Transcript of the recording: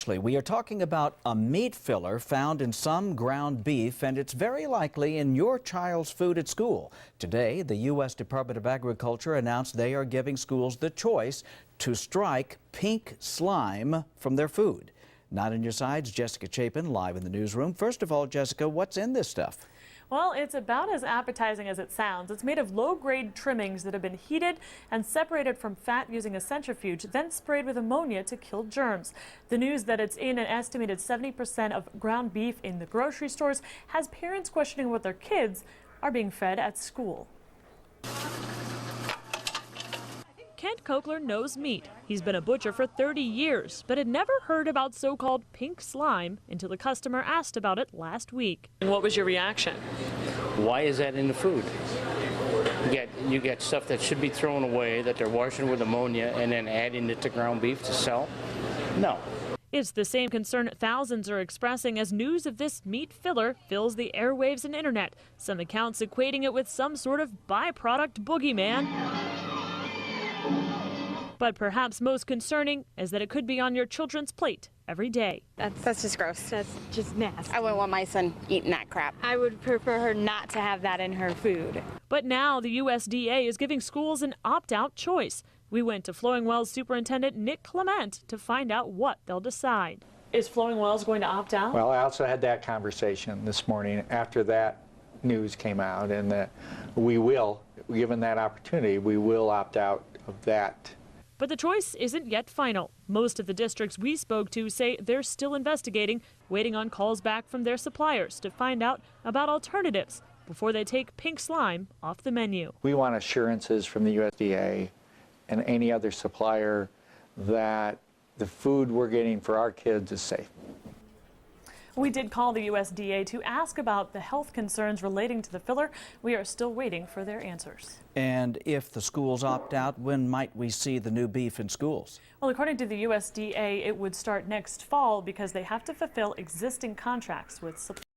Actually, we are talking about a meat filler found in some ground beef, and it's very likely in your child's food at school. Today, the U.S. Department of Agriculture announced they are giving schools the choice to strike pink slime from their food. Not in your sides, Jessica Chapin live in the newsroom. First of all, Jessica, what's in this stuff? Well, it's about as appetizing as it sounds. It's made of low-grade trimmings that have been heated and separated from fat using a centrifuge, then sprayed with ammonia to kill germs. The news that it's in an estimated 70% of ground beef in the grocery stores has parents questioning what their kids are being fed at school. Kent Kokler knows meat. He's been a butcher for 30 years, but had never heard about so-called pink slime until the customer asked about it last week. And what was your reaction? Why is that in the food? You get stuff that should be thrown away, that they're washing with ammonia and then adding it to ground beef to sell? No. It's the same concern thousands are expressing as news of this meat filler fills the airwaves and internet. Some accounts equating it with some sort of byproduct boogeyman. But perhaps most concerning is that it could be on your children's plate every day. That's just gross. That's just nasty. I wouldn't want my son eating that crap. I would prefer her not to have that in her food. But now the USDA is giving schools an opt-out choice. We went to Flowing Wells Superintendent Nick Clement to find out what they'll decide. Is Flowing Wells going to opt out? Well, I also had that conversation this morning after that news came out, and that we will, given that opportunity, we will opt out of that. But the choice isn't yet final. Most of the districts we spoke to say they're still investigating, waiting on calls back from their suppliers to find out about alternatives before they take pink slime off the menu. We want assurances from the USDA and any other supplier that the food we're getting for our kids is safe. We did call the USDA to ask about the health concerns relating to the filler. We are still waiting for their answers. And if the schools opt out, when might we see the new beef in schools? Well, according to the USDA, it would start next fall because they have to fulfill existing contracts with suppliers.